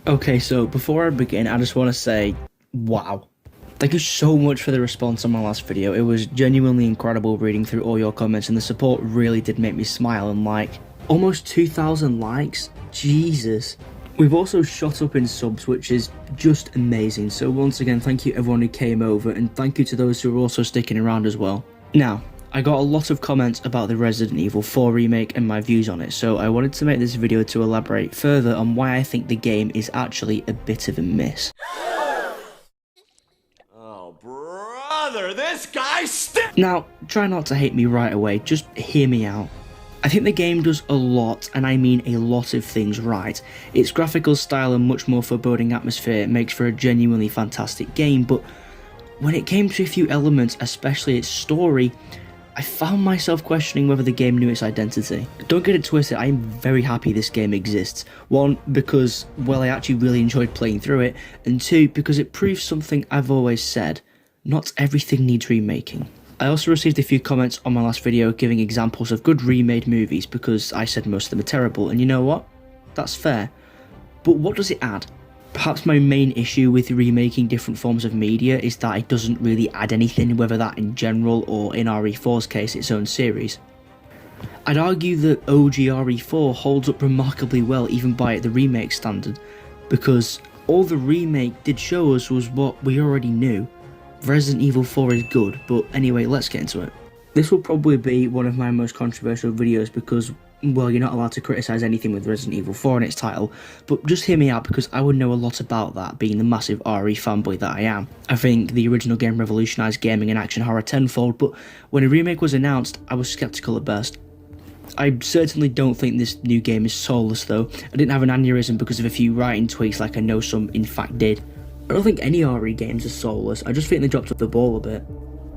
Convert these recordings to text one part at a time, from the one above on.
Okay, so before I begin, I just want to say, wow. Thank you so much for the response on my last video. It was genuinely incredible reading through all your comments, and the support really did make me smile. And like, almost 2,000 likes? Jesus. We've also shot up in subs, which is just amazing. So once again, thank you everyone who came over, and thank you to those who are also sticking around as well. Now, I got a lot of comments about the Resident Evil 4 remake and my views on it, so I wanted to make this video to elaborate further on why I think the game is actually a bit of a miss. Oh, brother, this guy stinks! Now, try not to hate me right away, just hear me out. I think the game does a lot, and I mean a lot of things right. Its graphical style and much more foreboding atmosphere makes for a genuinely fantastic game, but when it came to a few elements, especially its story, I found myself questioning whether the game knew its identity. Don't get it twisted, I am very happy this game exists. One, because, well, I actually really enjoyed playing through it, and two, because it proves something I've always said: not everything needs remaking. I also received a few comments on my last video giving examples of good remade movies because I said most of them are terrible, and you know what? That's fair. But what does it add? Perhaps my main issue with remaking different forms of media is that it doesn't really add anything, whether that in general or in RE4's case its own series. I'd argue that OG RE4 holds up remarkably well even by the remake standard, because all the remake did show us was what we already knew. Resident Evil 4 is good, but anyway, let's get into it. This will probably be one of my most controversial videos because, well, you're not allowed to criticise anything with Resident Evil 4 in its title, but just hear me out because I would know a lot about that, being the massive RE fanboy that I am. I think the original game revolutionised gaming and action horror tenfold, but when a remake was announced, I was sceptical at best. I certainly don't think this new game is soulless though. I didn't have an aneurysm because of a few writing tweaks like I know some in fact did. I don't think any RE games are soulless, I just think they dropped off the ball a bit.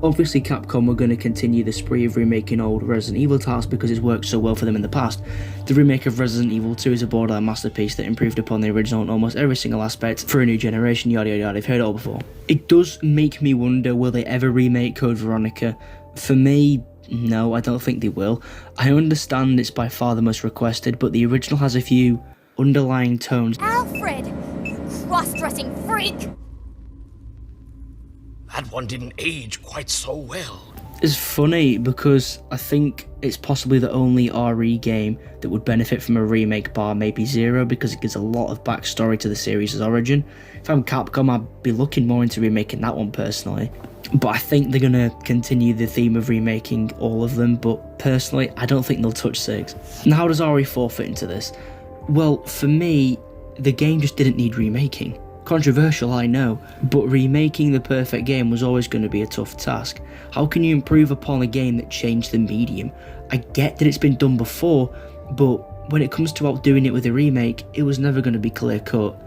Obviously Capcom were going to continue the spree of remaking old Resident Evil titles because it's worked so well for them in the past. The remake of Resident Evil 2 is a borderline masterpiece that improved upon the original in almost every single aspect for a new generation, yada yada yada, I've heard it all before. It does make me wonder, will they ever remake Code Veronica? For me, no, I don't think they will. I understand it's by far the most requested, but the original has a few underlying tones. Alfred, you cross-dressing freak! That one didn't age quite so well. It's funny because I think it's possibly the only RE game that would benefit from a remake bar maybe Zero, because it gives a lot of backstory to the series' origin. If I'm Capcom, I'd be looking more into remaking that one personally. But I think they're going to continue the theme of remaking all of them, but personally, I don't think they'll touch 6. Now, how does RE4 fit into this? Well, for me, the game just didn't need remaking. Controversial, I know, but remaking the perfect game was always going to be a tough task. How can you improve upon a game that changed the medium? I get that it's been done before, but when it comes to outdoing it with a remake, it was never going to be clear cut.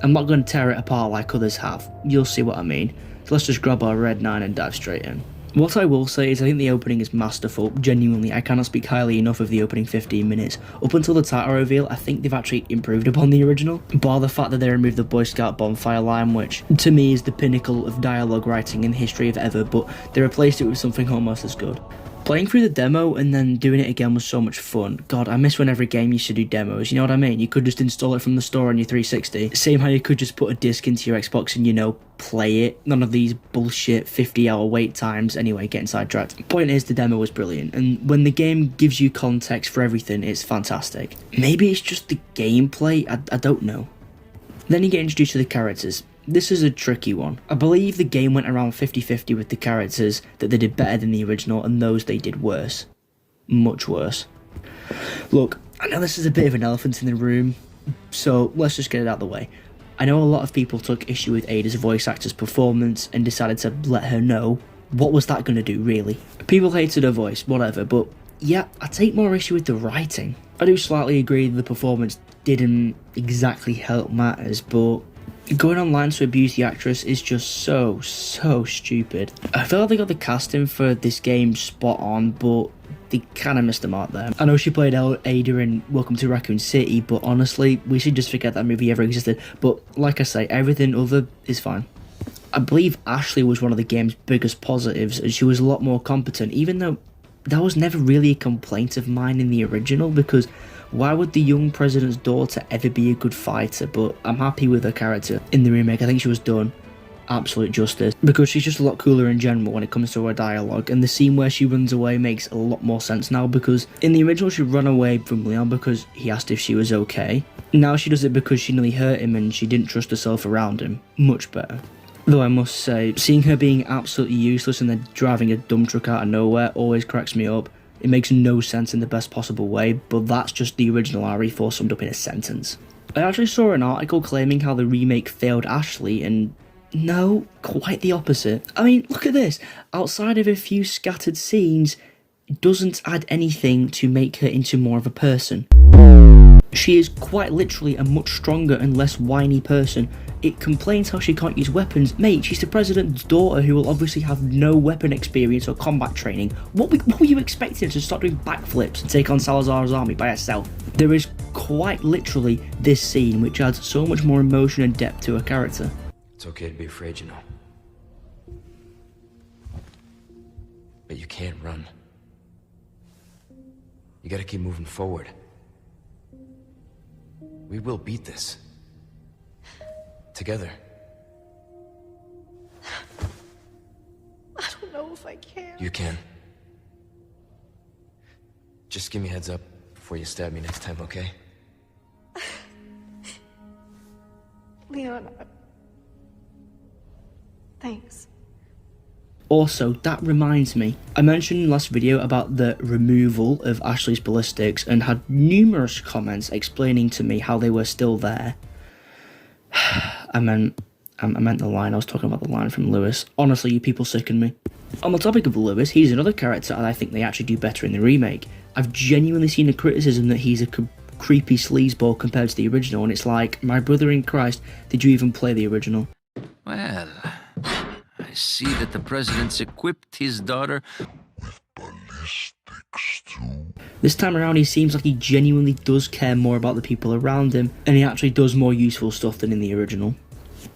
I'm not going to tear it apart like others have, you'll see what I mean. So let's just grab our Red 9 and dive straight in. What I will say is I think the opening is masterful. Genuinely, I cannot speak highly enough of the opening 15 minutes. Up until the title reveal, I think they've actually improved upon the original, bar the fact that they removed the Boy Scout bonfire line, which to me is the pinnacle of dialogue writing in the history of ever, but they replaced it with something almost as good. Playing through the demo and then doing it again was so much fun. God, I miss when every game used to do demos, you know what I mean? You could just install it from the store on your 360. Same how you could just put a disc into your Xbox and, you know, play it. None of these bullshit 50-hour wait times. Anyway, getting sidetracked. Point is, the demo was brilliant, and when the game gives you context for everything, it's fantastic. Maybe it's just the gameplay, I don't know. Then you get introduced to the characters. This is a tricky one. I believe the game went around 50-50 with the characters that they did better than the original and those they did worse. Much worse. Look, I know this is a bit of an elephant in the room, so let's just get it out of the way. I know a lot of people took issue with Ada's voice actor's performance and decided to let her know. What was that going to do, really? People hated her voice, whatever, but yeah, I take more issue with the writing. I do slightly agree that the performance didn't exactly help matters, but going online to abuse the actress is just so stupid. I feel like they got the casting for this game spot on, but they kind of missed the mark there. I know she played Ada in Welcome to Raccoon City, but honestly, we should just forget that movie ever existed. But like I say, everything other is fine. I believe Ashley was one of the game's biggest positives, and she was a lot more competent, even though that was never really a complaint of mine in the original, because Why would the young president's daughter ever be a good fighter? But I'm happy with her character in the remake. I think she was done absolute justice because she's just a lot cooler in general when it comes to her dialogue, and the scene where she runs away makes a lot more sense now, because in the original she ran away from Leon because he asked if she was okay. Now she does it because she nearly hurt him and she didn't trust herself around him. Much better. Though I must say, seeing her being absolutely useless and then driving a dump truck out of nowhere always cracks me up. It makes no sense in the best possible way, but that's just the original RE4 summed up in a sentence. I actually saw an article claiming how the remake failed Ashley, and no, quite the opposite. I mean, look at this. Outside of a few scattered scenes, it doesn't add anything to make her into more of a person. She is quite literally a much stronger and less whiny person. It complains how she can't use weapons. Mate, she's the president's daughter who will obviously have no weapon experience or combat training. What were you expecting her to start doing backflips and take on Salazar's army by herself? There is quite literally this scene which adds so much more emotion and depth to her character. It's okay to be afraid, you know. But you can't run. You gotta keep moving forward. We will beat this. Together. I don't know if I can. You can. Just give me a heads up before you stab me next time, okay? Leon, thanks. Also, that reminds me, I mentioned in the last video about the removal of Ashley's ballistics and had numerous comments explaining to me how they were still there. I meant the line. I was talking about the line from Lewis. Honestly, you people sicken me. On the topic of Lewis, he's another character and I think they actually do better in the remake. I've genuinely seen a criticism that he's a creepy sleazeball compared to the original, and it's like, my brother in Christ, did you even play the original? Well, I see that the president's equipped his daughter with ballistics too. This time around, he seems like he genuinely does care more about the people around him, and he actually does more useful stuff than in the original.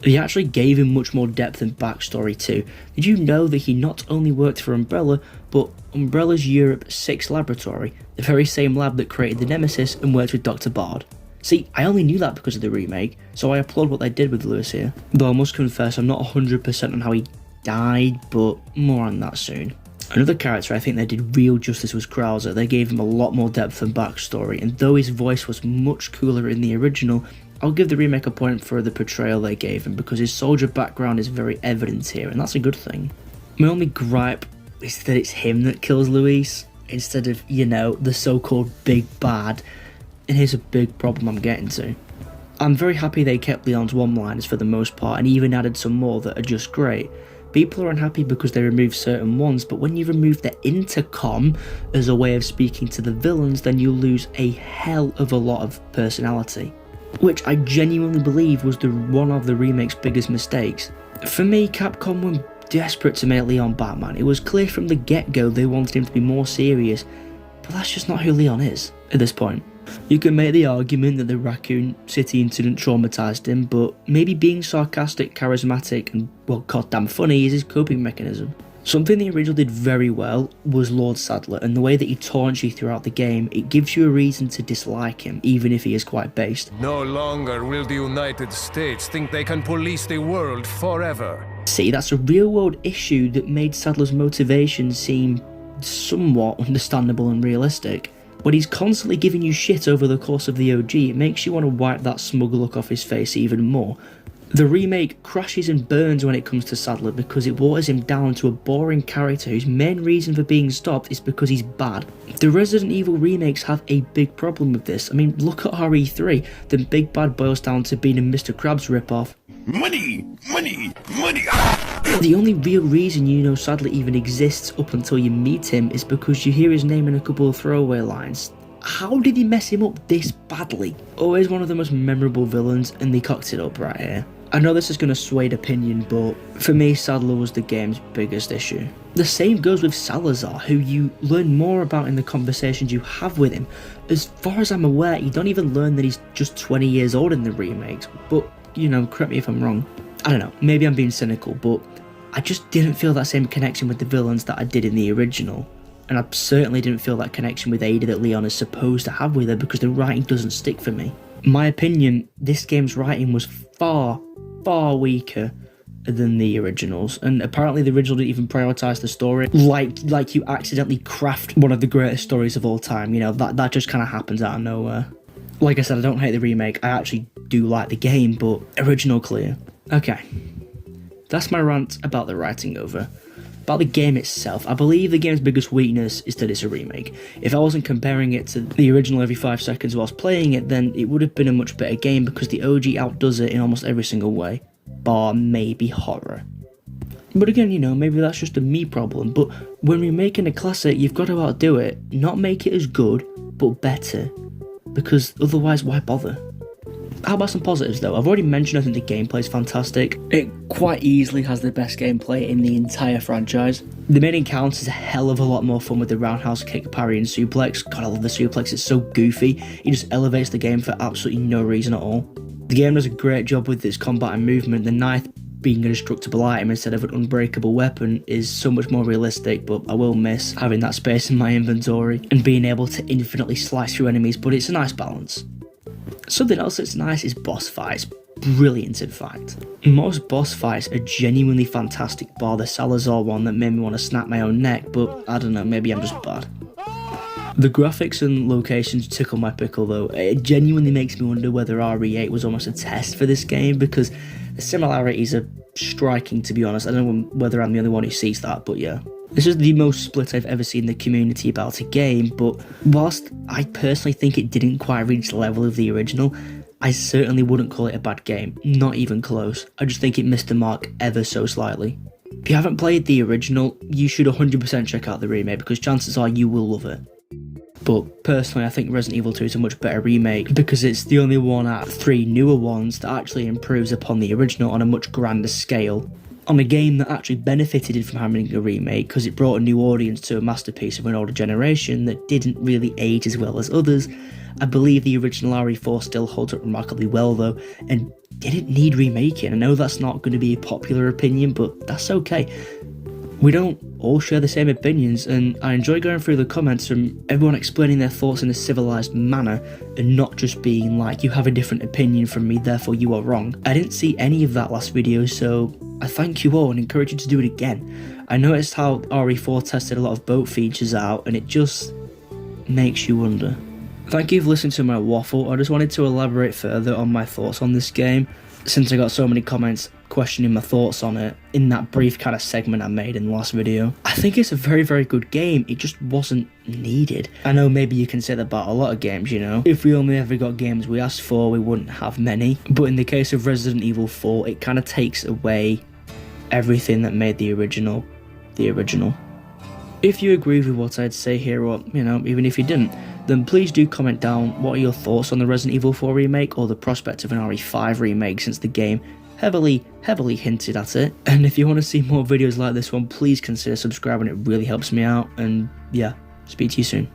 He actually gave him much more depth and backstory too. Did you know that he not only worked for Umbrella, but Umbrella's Europe 6 laboratory, the very same lab that created the Nemesis and worked with Dr. Bard? See, I only knew that because of the remake, so I applaud what they did with Lewis here. Though I must confess I'm not 100% on how he died, but more on that soon. Another character I think they did real justice was Krauser. They gave him a lot more depth and backstory, and though his voice was much cooler in the original, I'll give the remake a point for the portrayal they gave him, because his soldier background is very evident here, and that's a good thing. My only gripe is that it's him that kills Luis, instead of, you know, the so-called big bad, and here's a big problem I'm getting to. I'm very happy they kept Leon's one-liners for the most part, and even added some more that are just great. People are unhappy because they removed certain ones, but when you remove the intercom as a way of speaking to the villains, then you lose a hell of a lot of personality, which I genuinely believe was one of the remake's biggest mistakes. For me, Capcom were desperate to make Leon Batman. It was clear from the get-go they wanted him to be more serious, but that's just not who Leon is at this point. You can make the argument that the Raccoon City incident traumatised him, but maybe being sarcastic, charismatic and, well, goddamn funny is his coping mechanism. Something the original did very well was Lord Sadler, and the way that he taunts you throughout the game, it gives you a reason to dislike him, even if he is quite based. No longer will the United States think they can police the world forever. See, that's a real-world issue that made Sadler's motivation seem somewhat understandable and realistic. When he's constantly giving you shit over the course of the OG, it makes you want to wipe that smug look off his face even more. The remake crashes and burns when it comes to Sadler because it waters him down to a boring character whose main reason for being stopped is because he's bad. The Resident Evil remakes have a big problem with this. I mean, look at RE3, the big bad boils down to being a Mr. Krabs ripoff. Money! Money! Money! The only real reason you know Sadler even exists up until you meet him is because you hear his name in a couple of throwaway lines. How did he mess him up this badly? Always one of the most memorable villains, and they cocked it up right here. I know this is going to sway opinion, but for me Sadler was the game's biggest issue. The same goes with Salazar, who you learn more about in the conversations you have with him. As far as I'm aware, you don't even learn that he's just 20 years old in the remakes, but, you know, correct me if I'm wrong. I don't know, maybe I'm being cynical, but I just didn't feel that same connection with the villains that I did in the original. and I certainly didn't feel that connection with Ada that Leon is supposed to have with her because the writing doesn't stick for me. In my opinion, this game's writing was far, far weaker than the originals, and apparently the original didn't even prioritise the story. Like you accidentally craft one of the greatest stories of all time, you know, that just kind of happens out of nowhere. Like I said, I don't hate the remake, I actually do like the game, but original clear. Okay, that's my rant about the writing over. About the game itself, I believe the game's biggest weakness is that it's a remake. If I wasn't comparing it to the original every 5 seconds whilst playing it, then it would have been a much better game because the OG outdoes it in almost every single way, bar maybe horror. But again, you know, maybe that's just a me problem, but when remaking a classic, you've got to outdo it, not make it as good, but better, because otherwise why bother? How about some positives though? I've already mentioned I think the gameplay is fantastic. It quite easily has the best gameplay in the entire franchise. The main encounter is a hell of a lot more fun with the roundhouse kick, parry and suplex. God, I love the suplex, it's so goofy. It just elevates the game for absolutely no reason at all. The game does a great job with its combat and movement. The knife being a destructible item instead of an unbreakable weapon is so much more realistic, but I will miss having that space in my inventory and being able to infinitely slice through enemies, but it's a nice balance. Something else that's nice is boss fights. Brilliant in fact. Most boss fights are genuinely fantastic, bar the Salazar one that made me want to snap my own neck, but I don't know, maybe I'm just bad. The graphics and locations tickle my pickle though. It genuinely makes me wonder whether RE8 was almost a test for this game because the similarities are striking, to be honest. I don't know whether I'm the only one who sees that, but yeah. This is the most split I've ever seen the community about a game, but whilst I personally think it didn't quite reach the level of the original, I certainly wouldn't call it a bad game, not even close. I just think it missed the mark ever so slightly. If you haven't played the original, you should 100% check out the remake because chances are you will love it. But personally, I think Resident Evil 2 is a much better remake because it's the only one out of 3 newer ones that actually improves upon the original on a much grander scale. On a game that actually benefited from having a remake because it brought a new audience to a masterpiece of an older generation that didn't really age as well as others. I believe the original RE4 still holds up remarkably well though, and didn't need remaking. I know that's not going to be a popular opinion, but that's okay. We don't all share the same opinions, and I enjoy going through the comments from everyone explaining their thoughts in a civilised manner and not just being like, you have a different opinion from me, therefore you are wrong. I didn't see any of that last video, so I thank you all and encourage you to do it again. I noticed how RE4 tested a lot of boat features out, and it just makes you wonder. Thank you for listening to my waffle. I just wanted to elaborate further on my thoughts on this game, since I got so many comments questioning my thoughts on it in that brief kind of segment I made in the last video. I think it's a very, very good game. It just wasn't needed. I know maybe you can say that about a lot of games, you know. If we only ever got games we asked for, we wouldn't have many. But in the case of Resident Evil 4, it kind of takes away everything that made the original the original. If you agree with what I'd say here, or, you know, even if you didn't, then please do comment down what are your thoughts on the Resident Evil 4 remake or the prospect of an RE5 remake, since the game heavily hinted at it. And if you want to see more videos like this one, please consider subscribing, it really helps me out. And yeah, speak to you soon.